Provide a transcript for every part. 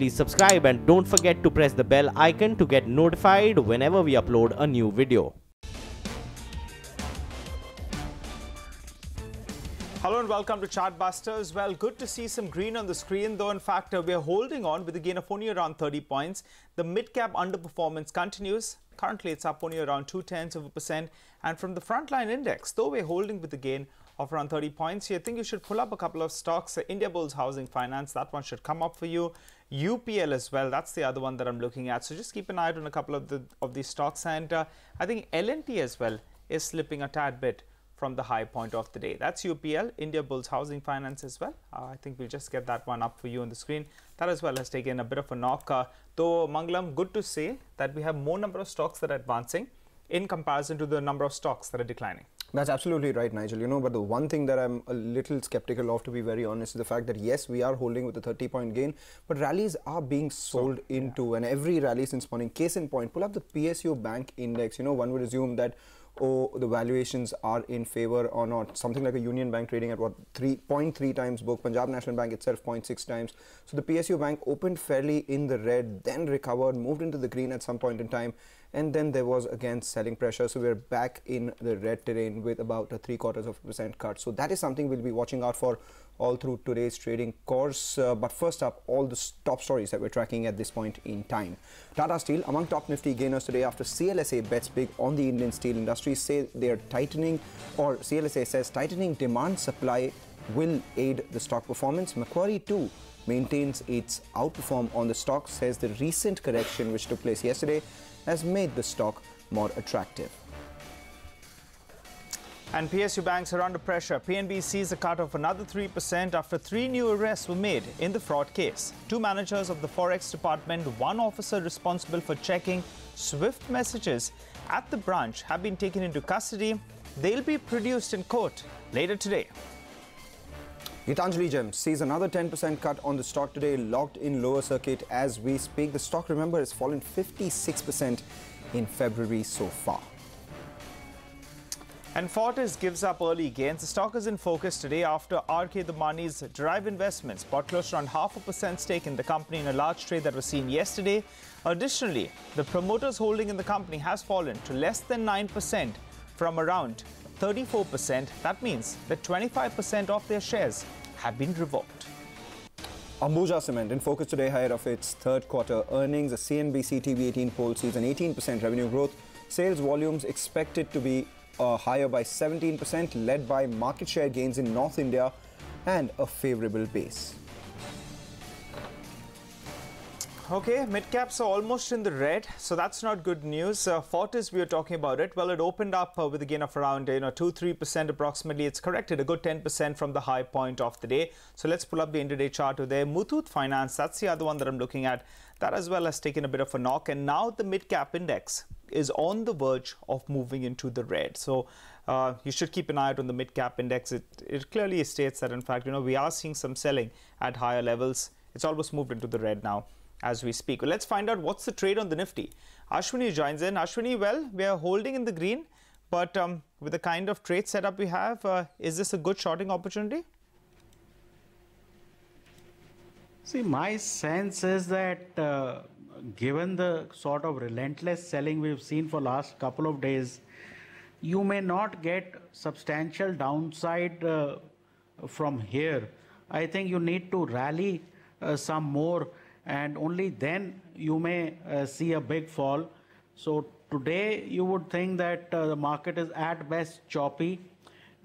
please subscribe and don't forget to press the bell icon to get notified whenever we upload a new video. Hello and welcome to Chartbusters. Well, good to see some green on the screen, though in fact we are holding on with a gain of only around 30 points. The mid-cap underperformance continues. Currently it's up only around 0.2%, and from the frontline index, though we're holding with a gain of around 30 points here, I think you should pull up a couple of stocks. Indiabulls Housing Finance, that one should come up for you. UPL as well, that's the other one that I'm looking at. So just keep an eye out on a couple of these stocks, and I think L&T as well is slipping a tad bit from the high point of the day. That's UPL, Indiabulls Housing Finance as well. I think we'll just get that one up for you on the screen. That as well has taken a bit of a knock. Though, Mangalam, good to say that we have more number of stocks that are advancing in comparison to the number of stocks that are declining. That's absolutely right, Nigel. But the one thing that I'm a little skeptical of, to be very honest, is the fact that yes, we are holding with a 30-point gain, but rallies are being sold into, and every rally since morning. Case in point, pull up the PSU Bank index. One would assume that the valuations are in favor or not. Something like a Union Bank trading at what, 3.3 times book, Punjab National Bank itself 0.6 times. So the PSU Bank opened fairly in the red, then recovered, moved into the green at some point in time, and then there was again selling pressure. So we're back in the red terrain with about a 0.75% cut. So that is something we'll be watching out for all through today's trading course. But first up, all the top stories that we're tracking at this point in time. Tata Steel among top Nifty gainers today after CLSA bets big on the Indian steel industry. Say they are tightening, or CLSA says tightening demand supply will aid the stock performance. Macquarie too maintains its outperform on the stock, says the recent correction which took place yesterday has made the stock more attractive. And PSU banks are under pressure. PNB sees a cut of another 3% after 3 new arrests were made in the fraud case. 2 managers of the Forex department, 1 officer responsible for checking SWIFT messages at the branch have been taken into custody. They'll be produced in court later today. Gitanjali Gems sees another 10% cut on the stock today, locked in lower circuit as we speak. The stock, remember, has fallen 56% in February so far. And Fortis gives up early gains. The stock is in focus today after RK Damani's Drive Investments bought close to around 0.5% stake in the company in a large trade that was seen yesterday. Additionally, the promoters holding in the company has fallen to less than 9% from around 34%. That means that 25% of their shares have been revoked. Ambuja Cement in focus today ahead of its third quarter earnings. A CNBC TV18 poll sees an 18% revenue growth. Sales volumes expected to be higher by 17%, led by market share gains in North India and a favorable base. Okay, mid-caps are almost in the red, so that's not good news. Fortis, we are talking about it. Well, it opened up with a gain of around 2-3% approximately. It's corrected a good 10% from the high point of the day. So let's pull up the intraday chart there. Muthoot Finance, that's the other one that I'm looking at. That as well has taken a bit of a knock, and now the mid-cap index is on the verge of moving into the red. So you should keep an eye out on the mid-cap index. It clearly states that, in fact, we are seeing some selling at higher levels. It's almost moved into the red now as we speak. Well, let's find out what's the trade on the Nifty. Ashwini joins in. Ashwini, well, we are holding in the green, but with the kind of trade setup we have, is this a good shorting opportunity? See, my sense is that given the sort of relentless selling we've seen for last couple of days, you may not get substantial downside from here. I think you need to rally some more, and only then you may see a big fall. So today you would think that the market is at best choppy.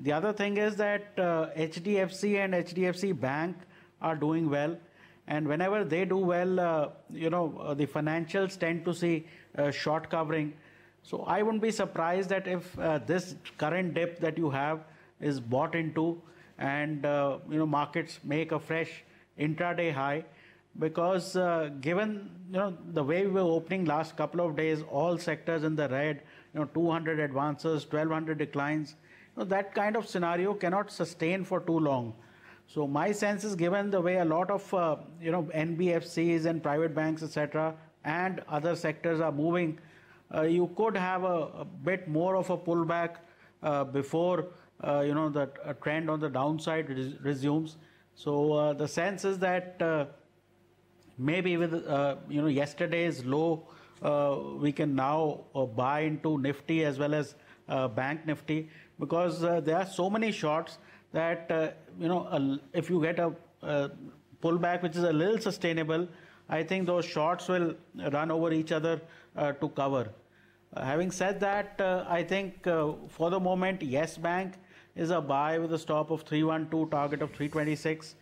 The other thing is that HDFC and HDFC Bank are doing well. And whenever they do well, the financials tend to see short covering. So I wouldn't be surprised that if this current dip that you have is bought into, and markets make a fresh intraday high, because given the way we were opening last couple of days, all sectors in the red, 200 advances, 1200 declines, that kind of scenario cannot sustain for too long. So my sense is, given the way a lot of NBFCs and private banks, etc., and other sectors are moving, you could have a bit more of a pullback before the trend on the downside resumes. So the sense is that maybe with yesterday's low, we can now buy into Nifty as well as Bank Nifty, because there are so many shorts that if you get a pullback which is a little sustainable, I think those shorts will run over each other to cover. Having said that, I think for the moment, Yes Bank is a buy with a stop of 312, target of 326.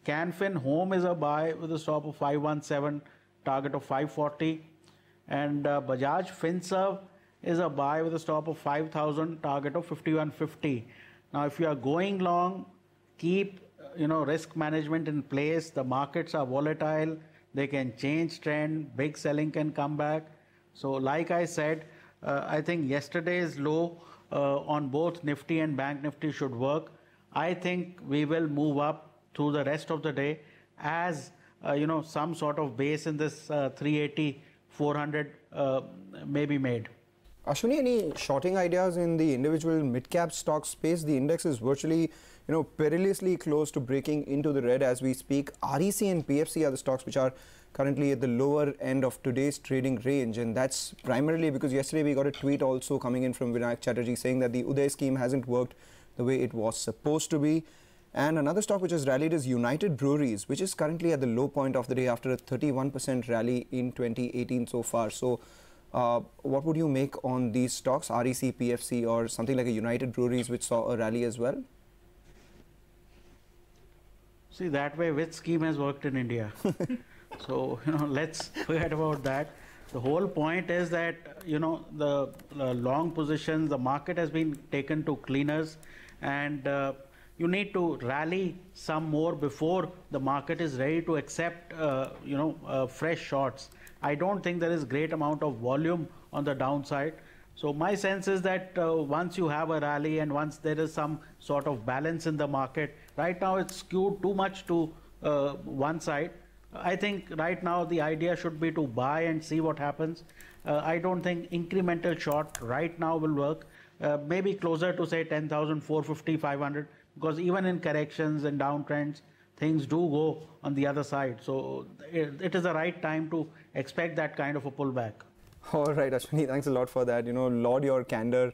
Canfin Home is a buy with a stop of 517, target of 540. And Bajaj Finserv is a buy with a stop of 5,000, target of 5150. Now, if you are going long, keep risk management in place. The markets are volatile. They can change trend. Big selling can come back. So like I said, I think yesterday's low on both Nifty and Bank Nifty should work. I think we will move up through the rest of the day as some sort of base in this 380, 400 may be made. Ashwini, any shorting ideas in the individual mid-cap stock space? The index is virtually, perilously close to breaking into the red as we speak. REC and PFC are the stocks which are currently at the lower end of today's trading range, and that's primarily because yesterday we got a tweet also coming in from Vinayak Chatterjee saying that the Uday scheme hasn't worked the way it was supposed to be. And another stock which has rallied is United Breweries, which is currently at the low point of the day after a 31% rally in 2018 so far. So what would you make on these stocks, REC, PFC, or something like a United Breweries which saw a rally as well? See, that way which scheme has worked in India? So, let's forget about that. The whole point is that, the long positions, the market has been taken to cleaners, and you need to rally some more before the market is ready to accept, fresh shorts. I don't think there is great amount of volume on the downside. So my sense is that once you have a rally and once there is some sort of balance in the market, right now it's skewed too much to one side. I think right now the idea should be to buy and see what happens. I don't think incremental short right now will work. Maybe closer to say 10,450, 500, because even in corrections and downtrends, things do go on the other side. So it is the right time to expect that kind of a pullback. All right, Ashwini, thanks a lot for that. Laud your candor,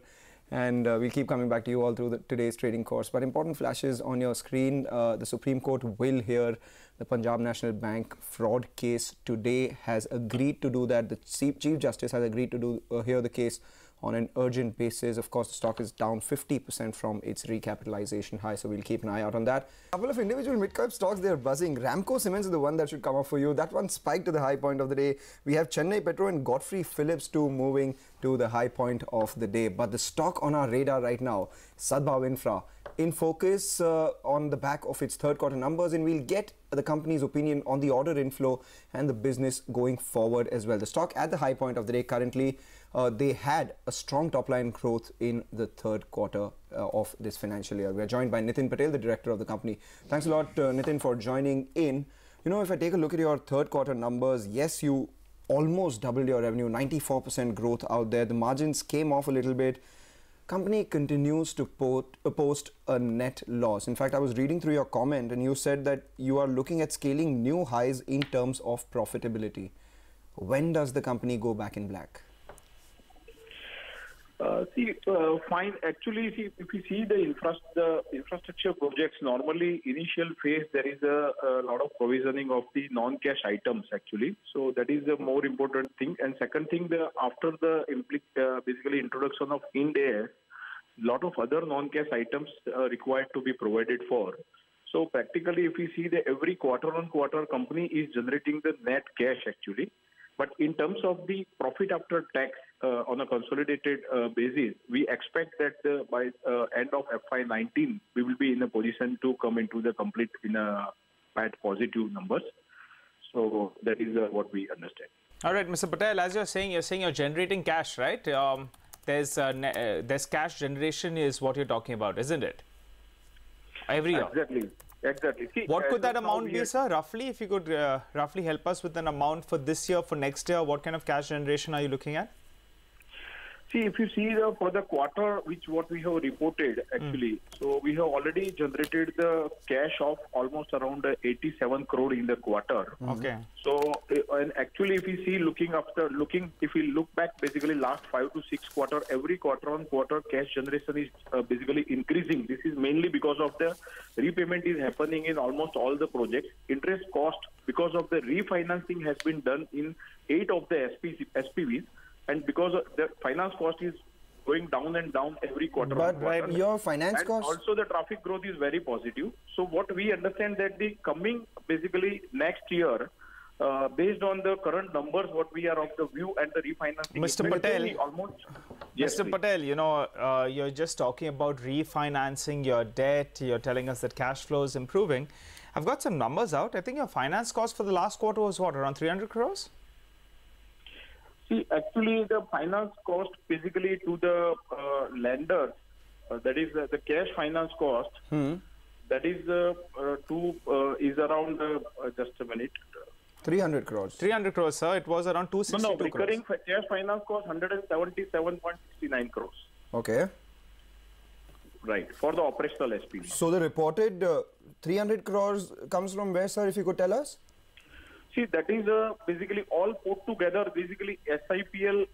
and we'll keep coming back to you all through today's trading course. But important flashes on your screen. The Supreme Court will hear the Punjab National Bank fraud case today, has agreed to do that. The Chief Justice has agreed to hear the case on an urgent basis. Of course, the stock is down 50% from its recapitalization high, so we'll keep an eye out on that. A couple of individual mid-cap stocks, they're buzzing. Ramco Cements is the one that should come up for you. That one spiked to the high point of the day. We have Chennai Petro and Godfrey Phillips too moving to the high point of the day. But the stock on our radar right now, Sadbhav Infra, in focus on the back of its third quarter numbers, and we'll get the company's opinion on the order inflow and the business going forward as well. The stock at the high point of the day currently, they had a strong top line growth in the third quarter of this financial year. We are joined by Nitin Patel, the director of the company. Thanks a lot, Nitin, for joining in. If I take a look at your third quarter numbers, yes, you almost doubled your revenue, 94% growth out there. The margins came off a little bit. Company continues to post a net loss. In fact, I was reading through your comment and you said that you are looking at scaling new highs in terms of profitability. When does the company go back in black? Fine. Actually, if you see the infrastructure projects, normally initial phase there is a lot of provisioning of the non-cash items actually. So that is the more important thing. And second thing, after the basically introduction of Ind AS, lot of other non-cash items required to be provided for. So practically, if you see that every quarter on quarter, company is generating the net cash actually. But in terms of the profit after tax on a consolidated basis, we expect that by end of FY19, we will be in a position to come into the complete PAT positive numbers. So that is what we understand. All right, Mr. Patel, as you're saying you're generating cash, right? There's cash generation is what you're talking about, isn't it? Every year. Exactly. See, what could that amount be, sir? Roughly, if you could roughly help us with an amount for this year, for next year, what kind of cash generation are you looking at? See, if you see for the quarter, what we have reported actually, so we have already generated the cash of almost around 87 crore in the quarter. Okay. So, and actually, if you see, if we look back, basically last 5 to 6 quarter, every quarter on quarter, cash generation is basically increasing. This is mainly because of the repayment is happening in almost all the projects. Interest cost because of the refinancing has been done in 8 of the SPVs. And because of the finance cost is going down and down every quarter. But your finance cost... also the traffic growth is very positive. So what we understand that the coming, basically next year, based on the current numbers, what we are of the view and the refinancing... Mr. Patel, Yes, Mr. Patel, you know, you're just talking about refinancing your debt. You're telling us that cash flow is improving. I've got some numbers out. I think your finance cost for the last quarter was what, around 300 crores? See, actually, the finance cost basically to the lenders, that is the cash finance cost, that is is around, just a minute. 300 crores. 300 crores, sir. It was around 262 No, recurring crores. cash finance cost 177.69 crores. Okay. Right, for the operational SPV. So the reported 300 crores comes from where, sir, if you could tell us? See, that is basically all put together, basically SIPL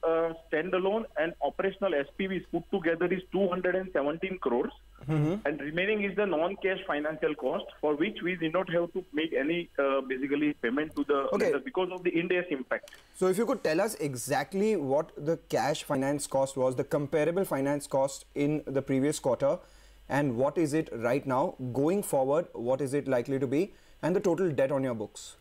standalone and operational SPVs put together is 217 crores. And remaining is the non-cash financial cost for which we did not have to make any basically payment to the lender because of the Ind AS impact. So if you could tell us exactly what the cash finance cost was, the comparable finance cost in the previous quarter, and what is it right now, going forward, what is it likely to be, and the total debt on your books.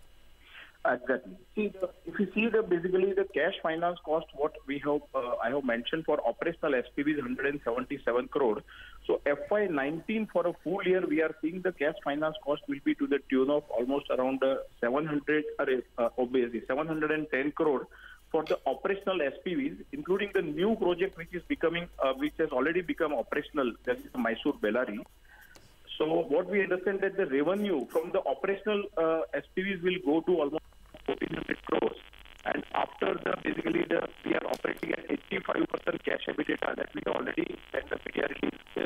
Exactly. See, if you see basically the cash finance cost, what we have, I have mentioned for operational SPV is 177 crore. So FY19 for a full year, we are seeing the cash finance cost will be to the tune of almost around 710 crore for the operational SPVs, including the new project which is becoming, which has already become operational, that is Mysore Bellary. So what we understand that the revenue from the operational SPVs will go to almost 1,400 crores. And after we are operating at 85% cash EBITDA that we already set the figure.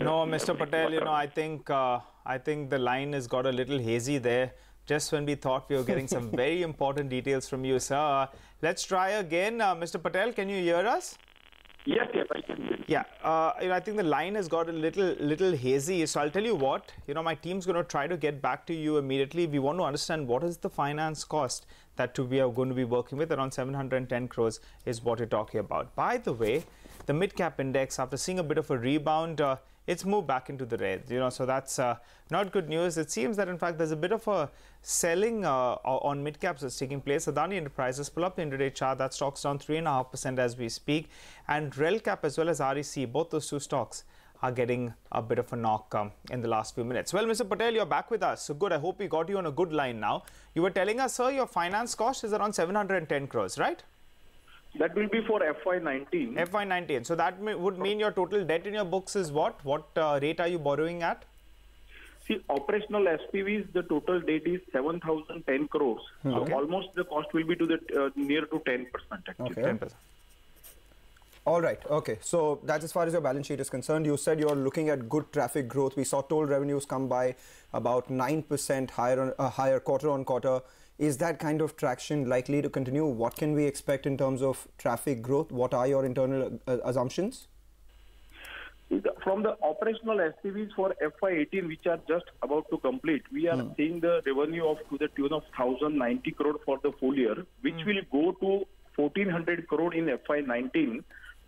No, Mr. Patel, you know, I think the line has got a little hazy there. Just when we thought we were getting some very important details from you, sir. Let's try again. Mr. Patel, can you hear us? Yes, I can hear you. Yeah, I think the line has got a little hazy. So I'll tell you what, you know, my team's going to try to get back to you immediately. We want to understand what is the finance cost that we are going to be working with. Around 710 crores is what you're talking about. By the way, the mid-cap index, after seeing a bit of a rebound, it's moved back into the red, you know, so that's not good news. It seems that, in fact, there's a bit of a selling on mid-caps that's taking place. Adani Enterprises, pull up the intraday chart, that stock's down 3.5% as we speak. And RelCap as well as REC, both those two stocks are getting a bit of a knock in the last few minutes. Well, Mr. Patel, you're back with us. So good. I hope we got you on a good line now. You were telling us, sir, your finance cost is around 710 crores, right? That will be for FY19. FY19. So that would mean your total debt in your books is what? What rate are you borrowing at? See, operational SPVs, the total debt is 7,010 crores. So almost the cost will be to the near to 10%. Actually. Okay. 10%. All right. Okay. So that's as far as your balance sheet is concerned. You said you're looking at good traffic growth. We saw toll revenues come by about 9% higher quarter on quarter. Is that kind of traction likely to continue? What can we expect in terms of traffic growth? What are your internal assumptions? From the operational SPVs for FY18, which are just about to complete, we are seeing the revenue of to the tune of 1,090 crore for the full year, which will go to 1,400 crore in FY19,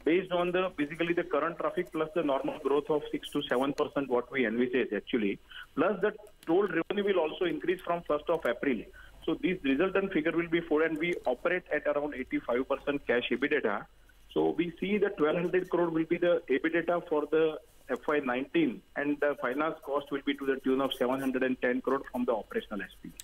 based on the basically the current traffic plus the normal growth of 6 to 7% what we envisage actually. Plus the toll revenue will also increase from 1st of April. So this resultant figure will be 4, and we operate at around 85% cash EBITDA. So we see the 1,200 crore will be the EBITDA for the FY19, and the finance cost will be to the tune of 710 crore from the operational SP.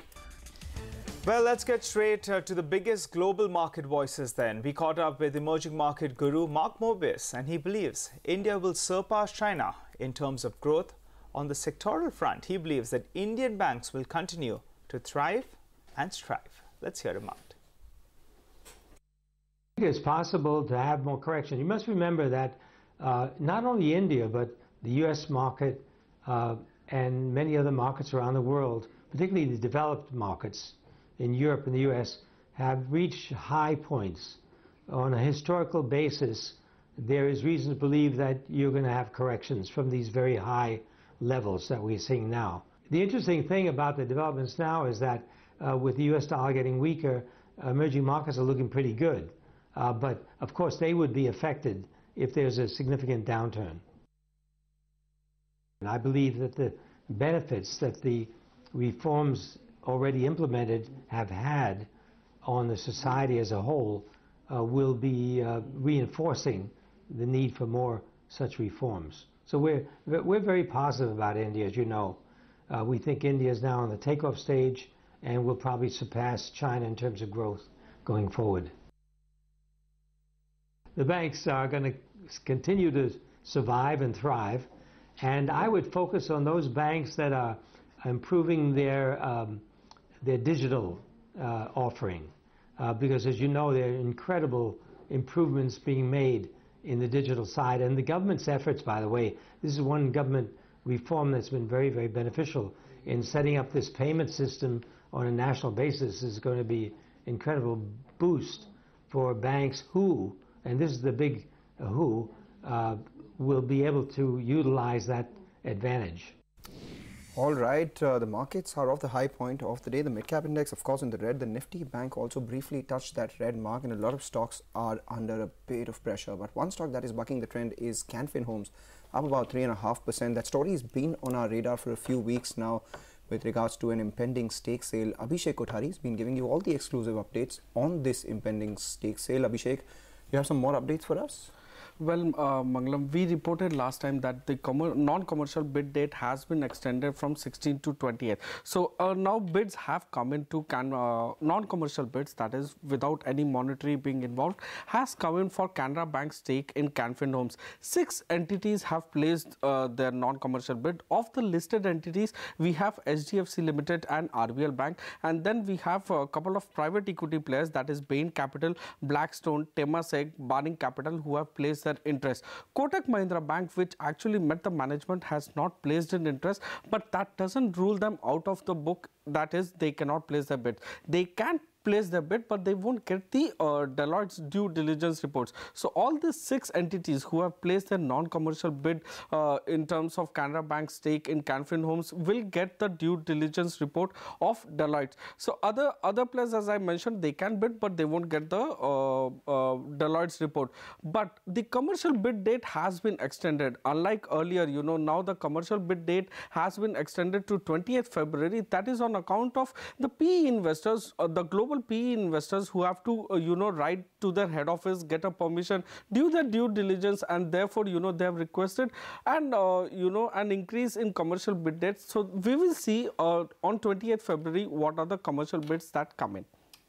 Well, let's get straight to the biggest global market voices then. We caught up with emerging market guru Mark Mobius, and he believes India will surpass China in terms of growth. On the sectoral front, he believes that Indian banks will continue to thrive and strive. Let's hear him out. It's possible to have more correction. You must remember that not only India, but the U.S. market and many other markets around the world, particularly the developed markets in Europe and the U.S., have reached high points. On a historical basis, there is reason to believe that you're going to have corrections from these very high levels that we're seeing now. The interesting thing about the developments now is that with the U.S. dollar getting weaker, emerging markets are looking pretty good. But, of course, they would be affected if there's a significant downturn. And I believe that the benefits that the reforms already implemented have had on the society as a whole will be reinforcing the need for more such reforms. So we're very positive about India, as you know. We think India is now on the takeoff stage and will probably surpass China in terms of growth going forward. The banks are going to continue to survive and thrive, and I would focus on those banks that are improving their digital offering, because, as you know, there are incredible improvements being made in the digital side, and the government's efforts, by the way, this is one government reform that's been very, very beneficial in setting up this payment system on a national basis. Is going to be incredible boost for banks who, and this is the big who, will be able to utilize that advantage. All right, the markets are off the high point of the day. The mid-cap index, of course, in the red. The Nifty Bank also briefly touched that red mark, and a lot of stocks are under a bit of pressure. But one stock that is bucking the trend is Canfin Homes, up about 3.5%. That story has been on our radar for a few weeks now with regards to an impending stake sale. Abhishek Kothari has been giving you all the exclusive updates on this impending stake sale. Abhishek, you have some more updates for us? Well, Mangalam, we reported last time that the non-commercial bid date has been extended from 16th to 28th. So now bids have come into non-commercial bids, that is without any monetary being involved, has come in for Canara Bank's stake in Canfin Homes. 6 entities have placed their non-commercial bid. Of the listed entities, we have HDFC Limited and RBL Bank, and then we have a couple of private equity players, that is Bain Capital, Blackstone, Temasek, Barning Capital, who have placed their interest. Kotak Mahindra Bank, which actually met the management, has not placed an interest, but that doesn't rule them out of the book. That is, they cannot place their bid. They can place their bid, but they won't get the Deloitte's due diligence reports. So all these 6 entities who have placed their non-commercial bid in terms of Canara Bank's stake in Canfin Homes will get the due diligence report of Deloitte. So other players, as I mentioned, they can bid, but they won't get the Deloitte's report. But the commercial bid date has been extended. Unlike earlier, you know, now the commercial bid date has been extended to 20th February. That is on account of the PE investors, the global PE investors who have to, write to their head office, get a permission, do their due diligence, and therefore, they have requested and, an increase in commercial bid dates. So we will see on 20th February what are the commercial bids that come in.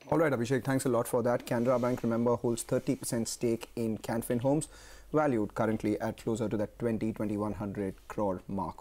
All right, Abhishek, thanks a lot for that. Canara Bank, remember, holds 30% stake in Canfin Homes, valued currently at closer to that 2100 crore mark.